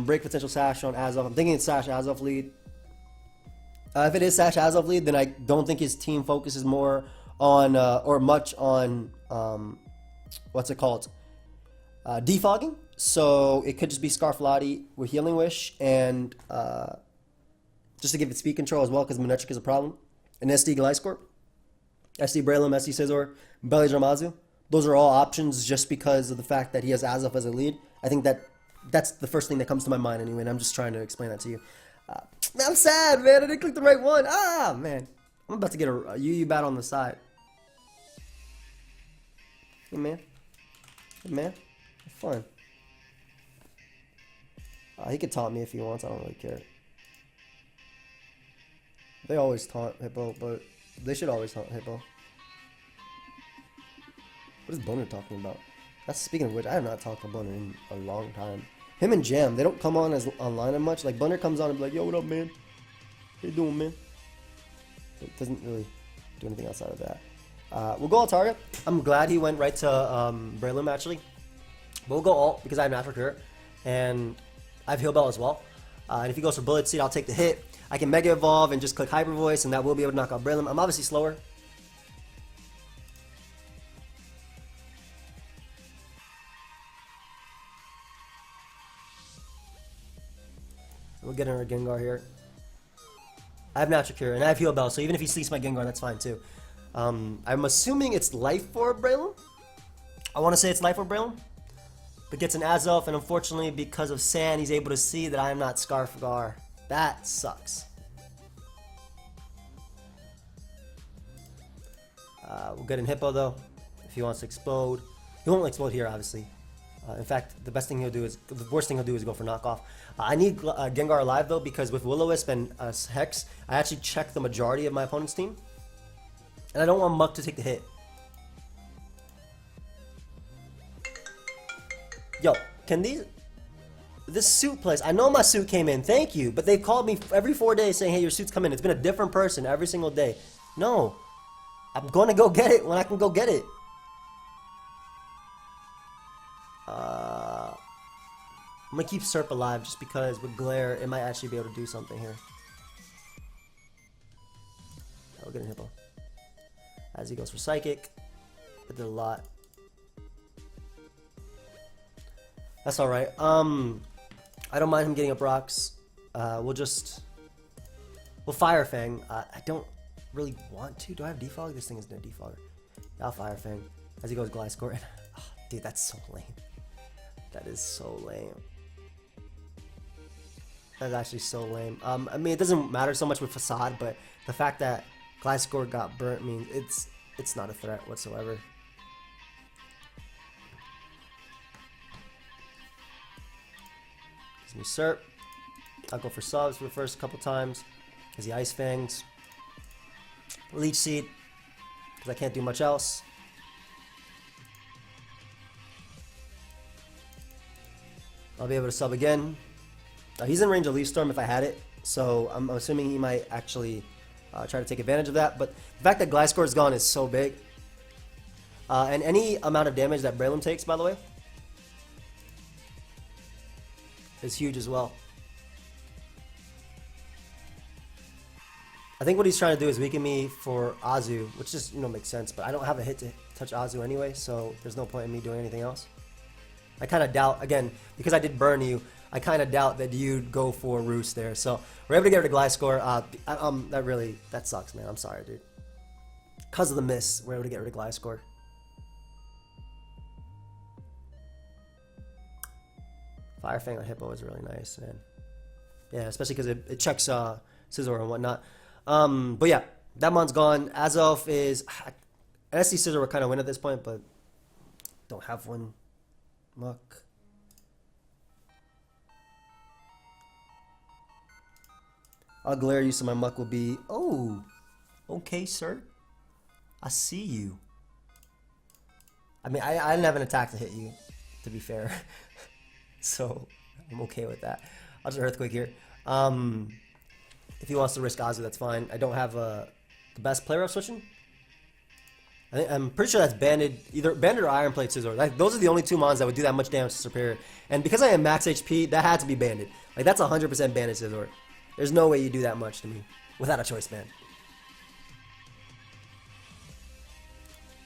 break potential Sash on Azoth. I'm thinking it's Sash Azoth lead. If it is Sash Azoth lead, then I don't think his team focuses more on or much on what's it called, defogging. So it could just be Scarflati with Healing Wish and just to give it speed control as well, because Manectric is a problem. And SD Gliscor, SD Breloom, SD Scizor, Belly Drum Azu. Those are all options just because of the fact that he has Azoth as a lead. I think that's the first thing that comes to my mind anyway, and I'm just trying to explain that to you. Man, I'm sad, man. I didn't click the right one. Ah, man. I'm about to get a UU battle on the side. Hey, man. Hey, man. Have fun. He could taunt me if he wants. I don't really care. They always taunt Hippo, but they should always taunt Hippo. What is Boner talking about? That's speaking of which, I have not talked to Boner in a long time. Him and Jam, they don't come on as online as much. Like Boner comes on and be like, "Yo, what up, man? How you doing, man?" It doesn't really do anything outside of that. We'll go Altaria. I'm glad he went right to Breloom actually. But we'll go Alt because I have Natural Cure and I have Heal Bell as well. And if he goes for Bullet Seed, I'll take the hit. I can Mega Evolve and just click Hyper Voice, and that will be able to knock out Breloom. I'm obviously slower. We'll get in our Gengar here. I have Natural Cure and I have Heal Bell, so even if he sleeps my Gengar, that's fine too. I'm assuming it's Life for Breloom. I want to say it's Life for Breloom. But gets an Azoth, and unfortunately, because of Sand, he's able to see that I am not Scarfgar. That sucks. We'll get in Hippo though, if he wants to explode. He won't explode here, obviously. In fact, the worst thing he'll do is go for knockoff. I need Gengar alive though, because with Will-O-Wisp and Hex, I actually check the majority of my opponent's team. And I don't want Muck to take the hit. Yo, can this suit place, I know my suit came in, thank you, but they've called me every 4 days saying, hey, your suit's come in. It's been a different person every single day. No, I'm going to go get it when I can go get it. I'm going to keep Serp alive just because with Glare, it might actually be able to do something here. I'll get a Hippo. As he goes for Psychic, it did a lot. That's alright. I don't mind him getting up rocks. We'll Fire Fang. I don't really want to. Do I have Defog? This thing is no Defogger. I'll Fire Fang. As he goes Gliscor. Oh, dude, that's so lame. That is so lame. That's actually so lame. I mean, it doesn't matter so much with Facade, but the fact that Gliscor got burnt means it's not a threat whatsoever. Gives me Serp. I'll go for subs for the first couple times. Because he Ice Fangs. Leech Seed. Because I can't do much else. I'll be able to sub again. He's in range of Leaf Storm if I had it. So I'm assuming he might actually try to take advantage of that. But the fact that Gliscor is gone is so big. And any amount of damage that Breloom takes, by the way, is huge as well. I think what he's trying to do is weaken me for Azu, which just, you know, makes sense. But I don't have a hit to touch Azu anyway, so there's no point in me doing anything else. I kind of doubt, again, because I did burn you, I kind of doubt that you'd go for Roost there. So we're able to get rid of Gliscor. That sucks, man. I'm sorry, dude. Because of the miss, we're able to get rid of Gliscor. Fire Fang on Hippo is really nice, man. Yeah, especially because it checks Scizor and whatnot. But yeah, that mon's gone. Azelf is... NSC Scizor would kind of win at this point, but don't have one. Muck. I'll glare you so my Muck will be... Oh! Okay, sir. I see you. I mean, I didn't have an attack to hit you, to be fair. So, I'm okay with that. I'll just Earthquake here. If he wants to risk Azu, that's fine. I don't have the best player of switching. I'm pretty sure that's Banded, either Banded or Iron Plate Scizor. Like, those are the only two mons that would do that much damage to Serperior. And because I am max HP, that had to be Banded. Like, that's 100% Banded Scizor. There's no way you do that much to me without a choice, man.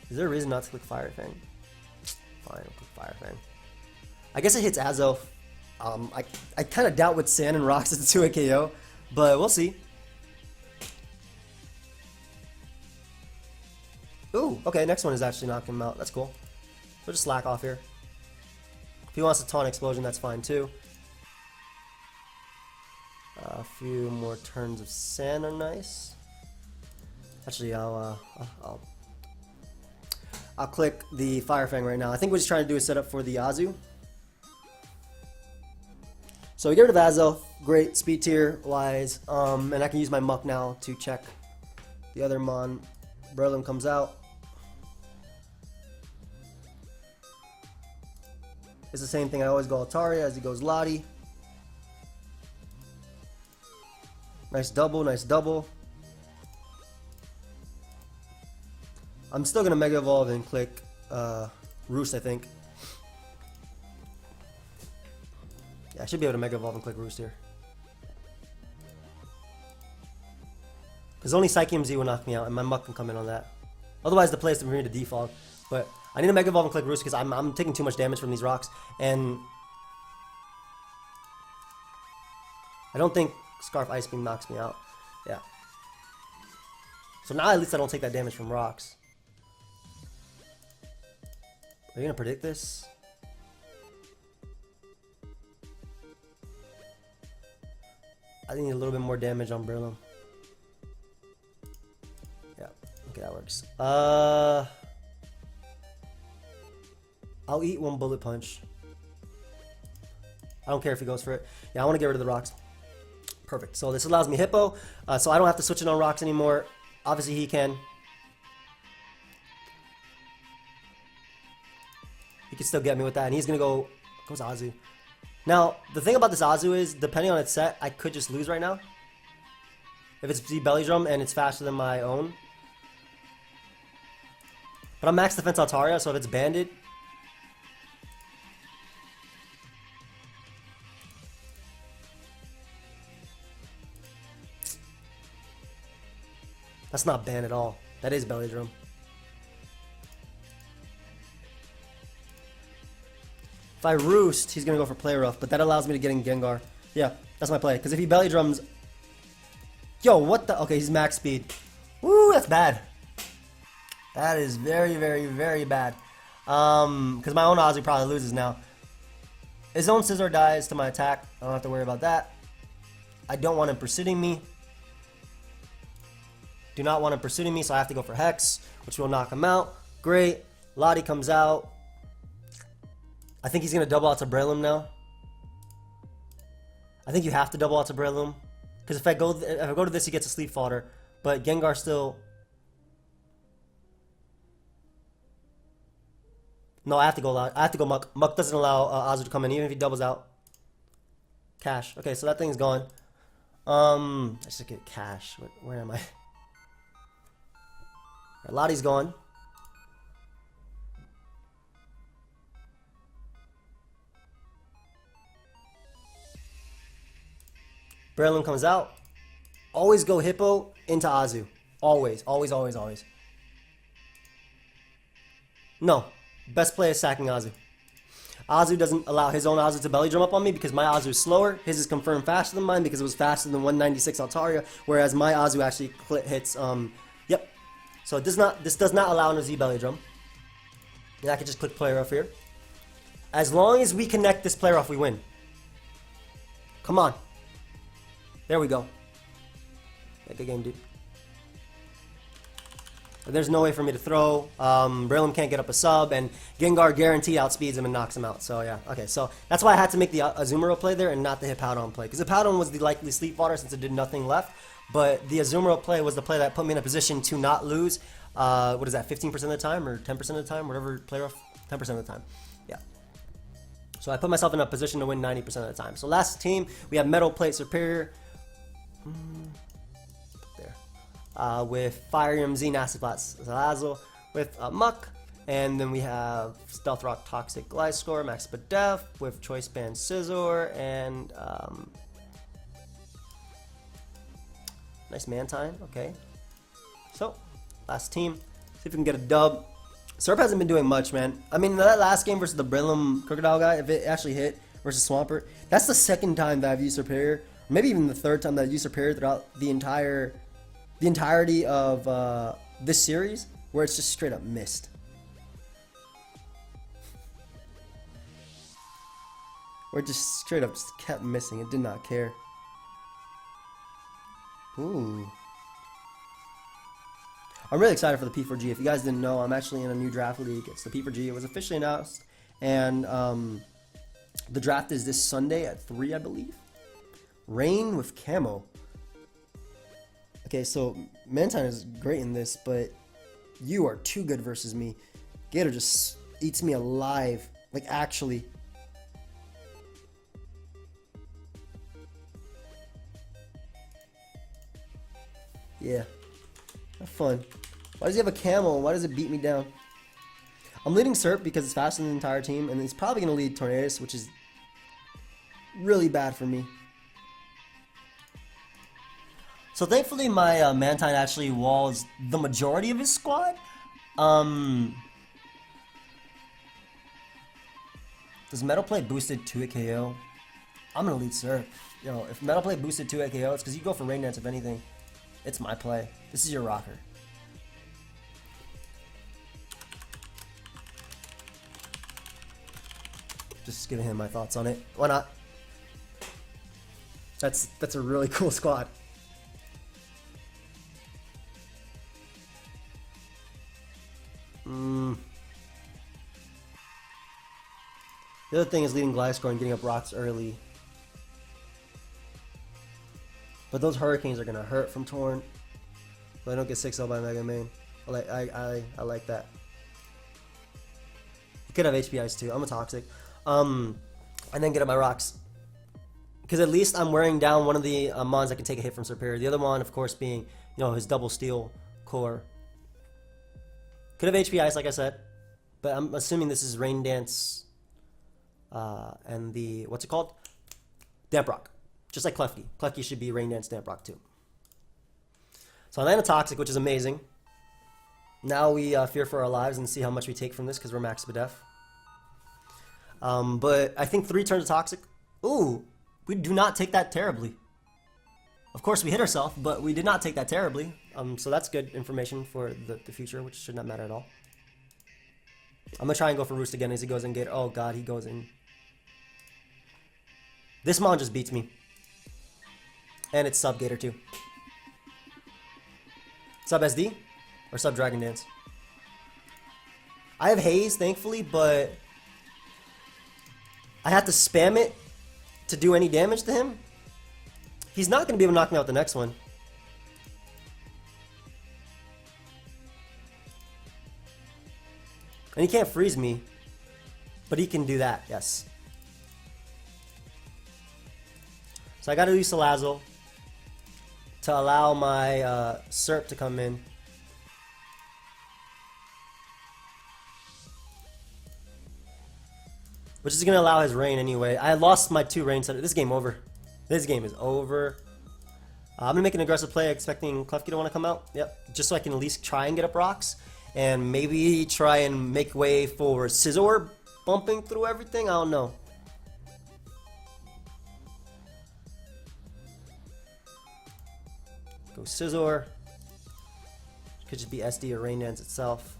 Is there a reason not to click Fire Fang? Fine, I'll click Fire Fang. I guess it hits Azelf. I kind of doubt with Sand and Rocks it's to a KO, but we'll see. Ooh, okay, next one is actually knocking him out. That's cool. We'll just slack off here. If he wants to taunt Explosion, that's fine too. A few more turns of Sand are nice. Actually, I'll click the Fire Fang right now. I think what he's trying to do is set up for the Azu. So we get rid of Azelf, great speed tier wise, and I can use my Muck now to check the other mon. Breloom comes out. It's the same thing. I always go Altaria as he goes Lottie. Nice double, nice double. I'm still gonna Mega Evolve and click Roost, I think. Yeah, I should be able to Mega Evolve and click Roost here. Because only PokeaimMD will knock me out, and my Muck can come in on that. Otherwise, the play is for me to default. But I need to Mega Evolve and click Roost because I'm taking too much damage from these rocks. And I don't think Scarf Ice Beam knocks me out. Yeah. So now at least I don't take that damage from rocks. Are you going to predict this? I need a little bit more damage on Breloom. Yeah, okay, that works. I'll eat one Bullet Punch. I don't care if he goes for it. Yeah, I want to get rid of the rocks. Perfect. So this allows me Hippo, so I don't have to switch it on rocks anymore. Obviously he can. He can still get me with that, and he's gonna go. Goes Azu. Now the thing about this Azu is, depending on its set, I could just lose right now. If it's the Belly Drum and it's faster than my own. But I'm max defense Altaria, so if it's banded. That's not banned at all. That is Belly Drum. If I Roost, he's going to go for Play Rough, but that allows me to get in Gengar. Yeah, that's my play. Because if he Belly Drums... Yo, what the... Okay, he's max speed. Woo, that's bad. That is very, very, very bad. Because my own Ozzy probably loses now. His own Scizor dies to my attack. I don't have to worry about that. I don't want him pursuing me. Do not want him pursuing me, so I have to go for Hex, which will knock him out. Great. Lottie comes out. I think he's going to double out to Breloom now. I think you have to double out to Breloom. Because if I go to this, he gets a Sleep Fodder. But Gengar still... No, I have to go Muck. I have to go Muck. Muck doesn't allow Azu to come in, even if he doubles out. Cash. Okay, so that thing's gone. I should get Cash. Where am I? Right, Lottie's gone. Breloom comes out. Always go Hippo into Azu. Always, always, always, always. No. Best play is sacking Azu. Azu doesn't allow his own Azu to belly drum up on me because my Azu is slower. His is confirmed faster than mine because it was faster than 196 Altaria, whereas my Azu actually hits, yep. So this does not allow an Z belly drum. And I can just click player off here. As long as we connect this player off, we win. Come on. There we go. Yeah, good game, dude. But there's no way for me to throw. Breloom can't get up a sub, and Gengar guaranteed outspeeds him and knocks him out. So yeah, okay. So that's why I had to make the Azumarill play there and not the Hippowdon play. Because Hippowdon was the likely Sleepwater since it did nothing left. But the Azumarill play was the play that put me in a position to not lose. What is that, 15% of the time or 10% of the time? Whatever player off, 10% of the time. Yeah. So I put myself in a position to win 90% of the time. So last team, we have Metal Plate Serperior. There. With Fire EMZ, Nasty Flats, Zalazzle, with Muck. And then we have Stealth Rock Toxic Gliscor, Max Def, with Choice Band Scizor, and nice Mantine, okay. So, last team. See if we can get a dub. Serp hasn't been doing much, man. I mean, that last game versus the Breloom Crocodile guy, if it actually hit versus Swampert, that's the second time that I've used Serperior, or maybe even the third time that I've used Serperior throughout the entirety of this series, where it's just straight up missed. Where it just straight up just kept missing. It did not care. Ooh. I'm really excited for the P4G. If you guys didn't know, I'm actually in a new draft league. It's the P4G. It was officially announced. And the draft is this Sunday at 3, I believe. Rain with Camo. Okay, so Mantine is great in this, but you are too good versus me. Gator just eats me alive. Like, actually. Yeah. Have fun. Why does he have a Camo? Why does it beat me down? I'm leading Serp because it's faster than the entire team, and he's probably going to lead Tornadus, which is really bad for me. So thankfully my Mantine actually walls the majority of his squad. Does Metal Plate boosted 2 hit KO? I'm going to lead Serp. Yo, if Metal Plate boosted 2 hit KO, it's because you go for Rain Dance if anything. It's my play. This is your rocker. Just giving him my thoughts on it. Why not? That's a really cool squad. The other thing is leading Gliscor and getting up rocks early. But those Hurricanes are gonna hurt from Torn. But I don't get 6-0 by Mega Main. I like that. He could have HP Ice too. I'm a Toxic. And then get up my rocks. Because at least I'm wearing down one of the mons that can take a hit from Serperior. The other one, of course, being his double steel core. Could have HP Ice, like I said. But I'm assuming this is Rain Dance and the, what's it called? Damp Rock. Just like Klefki. Klefki should be Rain Dance Damp Rock too. So I land a Toxic, which is amazing. Now we fear for our lives and see how much we take from this because we're max Def. But I think 3 turns of Toxic. Ooh, we do not take that terribly. Of course, we hit ourselves, but we did not take that terribly. So that's good information for the future, which should not matter at all. I'm going to try and go for Roost again as he goes in Gator. Oh, God, he goes in. This Mon just beats me. And it's sub Gator, too. Sub SD? Or sub Dragon Dance? I have Haze, thankfully, but I have to spam it to do any damage to him. He's not going to be able to knock me out the next one. And he can't freeze me. But he can do that, yes. So I got to use Salazzle to allow my Serp to come in. Which is going to allow his Rain anyway. I lost my 2 Rain setters. This game over. This game is over. I'm gonna make an aggressive play, expecting Klefki to want to come out. Yep, just so I can at least try and get up rocks, and maybe try and make way for Scizor bumping through everything. I don't know. Go Scizor. Could just be SD or Rain Dance itself.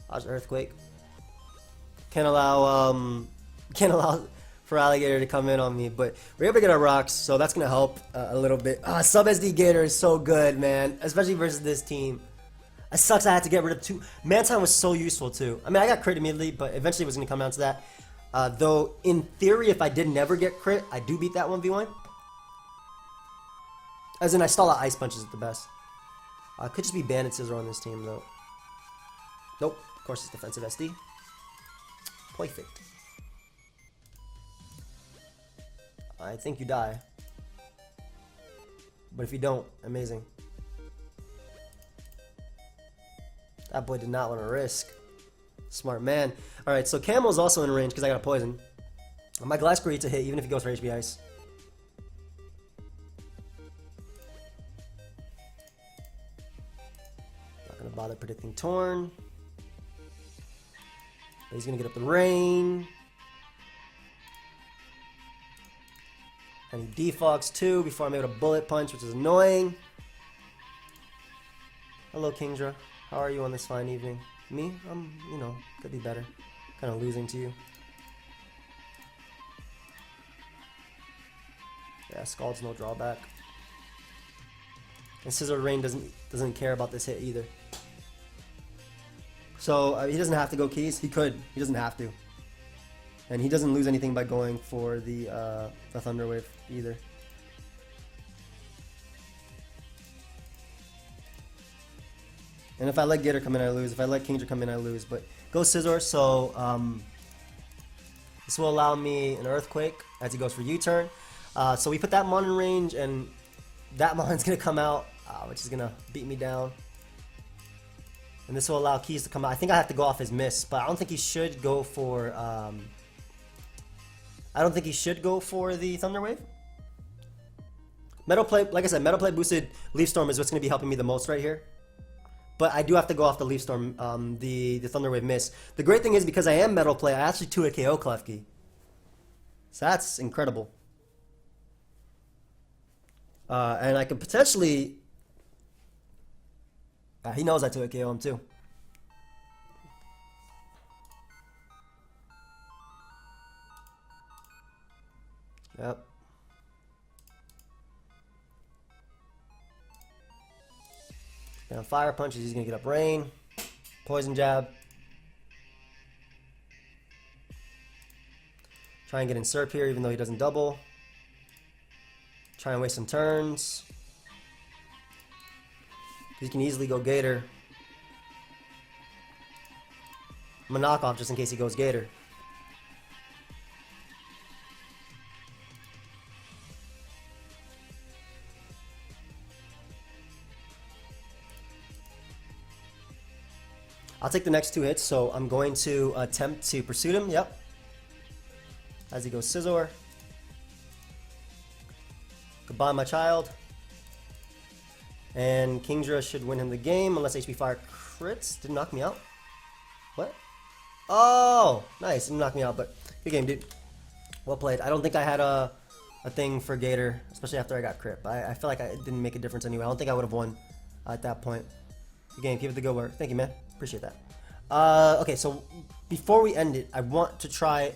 Dodge Earthquake. Can't allow for Alligator to come in on me, but we're able to get our rocks, so that's gonna help a little bit. Sub SD Gator is so good, man, especially versus this team. It sucks I had to get rid of 2. Mantine was so useful too. I mean, I got crit immediately, but eventually it was gonna come down to that. Though in theory, if I did never get crit, I do beat that 1v1. As in, I stall out Ice Punches at the best. Could just be Bandit Scizor on this team though. Nope, of course it's defensive SD. Perfect. I think you die. But if you don't, amazing. That boy did not want to risk. Smart man. Alright, so Camel's also in range because I got a poison. My Gliscor eats a hit even if he goes for HB Ice. Not going to bother predicting Torn. But he's going to get up the rain. And he defogs too before I'm able to bullet punch, which is annoying. Hello, Kingdra. How are you on this fine evening? Me? You know, could be better. Kind of losing to you. Yeah, Scald's no drawback. And Scizor Rain doesn't care about this hit either. So he doesn't have to go keys. He could. He doesn't have to. And he doesn't lose anything by going for the Thunder Wave either. And if I let Gator come in, I lose. If I let Kingdra come in, I lose. But go Scizor, so this will allow me an Earthquake as he goes for U-turn. So we put that Mon in range, and that Mon's going to come out, which is going to beat me down. And this will allow Keys to come out. I think I have to go off his miss, but I don't think he should go for... I don't think he should go for the Thunder Wave. Metal Play, like I said, Metal Play boosted Leaf Storm is what's going to be helping me the most right here. But I do have to go off the Leaf Storm, the Thunder Wave miss. The great thing is because I am Metal Play, I actually 2-hit KO Klefki. So that's incredible. And I could potentially... he knows I 2-hit KO him too. Yep. Gonna Fire Punches, he's gonna get up Rain. Poison Jab. Try and get in Serperior even though he doesn't double. Try and waste some turns. He can easily go Gator. I'm gonna knock off just in case he goes Gator. I'll take the next 2 hits, so I'm going to attempt to pursue him. Yep. As he goes Scizor. Goodbye, my child. And Kingdra should win him the game unless HP Fire crits. Didn't knock me out. What? Oh, nice. Didn't knock me out, but good game, dude. Well played. I don't think I had a thing for Gator, especially after I got crit. But I feel like it didn't make a difference anyway. I don't think I would have won at that point. Good game. Keep it the good work. Thank you, man. Appreciate that. Okay, so before we end it, I want to try...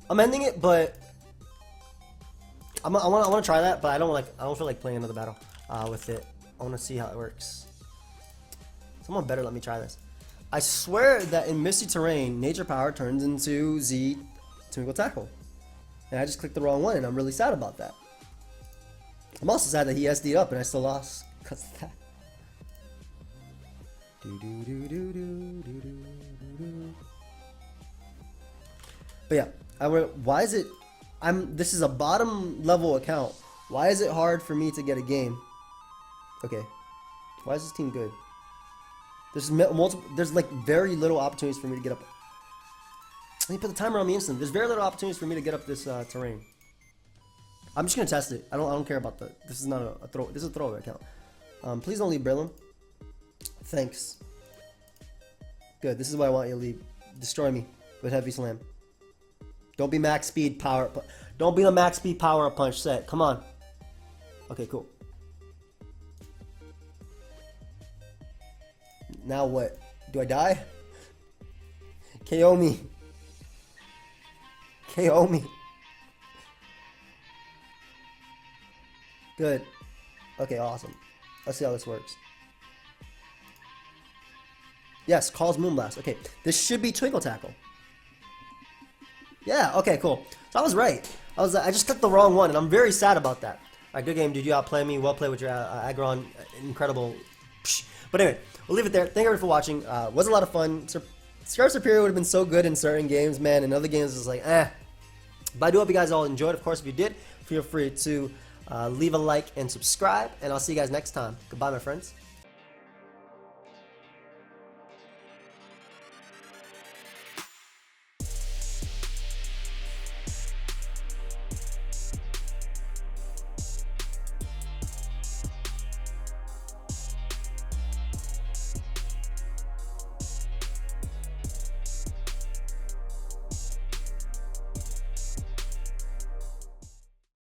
I'm ending it, but... I want to try that, but I don't feel like playing another battle with it. I want to see how it works. Someone better let me try this. I swear that in Misty Terrain, Nature Power turns into Z Twinkle Tackle. And I just clicked the wrong one, and I'm really sad about that. I'm also sad that he SD'd up and I still lost because of that. But yeah, why is it... this is a bottom level account. Why is it hard for me to get a game? Okay. Why is this team good? There's like very little opportunities for me to get up. Let me put the timer on the instant. There's very little opportunities for me to get up this terrain. I'm just gonna test it. I don't care about the. This is not a throw. This is a throwaway account. Please don't leave Breloom. Thanks. Good. This is what I want you to leave. Destroy me with heavy slam. Don't be max speed power. Don't be the max speed power up punch set. Come on. Okay, cool. Now what? Do I die? KO me. KO me. Good. Okay, awesome. Let's see how this works. Yes, calls Moonblast. Okay, this should be Twinkle Tackle. Yeah, okay, cool. So I was right. I just clicked the wrong one, and I'm very sad about that. Alright, good game, dude. You outplay me. Well played with your Aggron. Incredible. Psh. But anyway, we'll leave it there. Thank you for watching. Was a lot of fun. Serperior would have been so good in certain games, man. In other games, it's like, eh. But I do hope you guys all enjoyed. Of course, if you did, feel free to leave a like and subscribe. And I'll see you guys next time. Goodbye, my friends.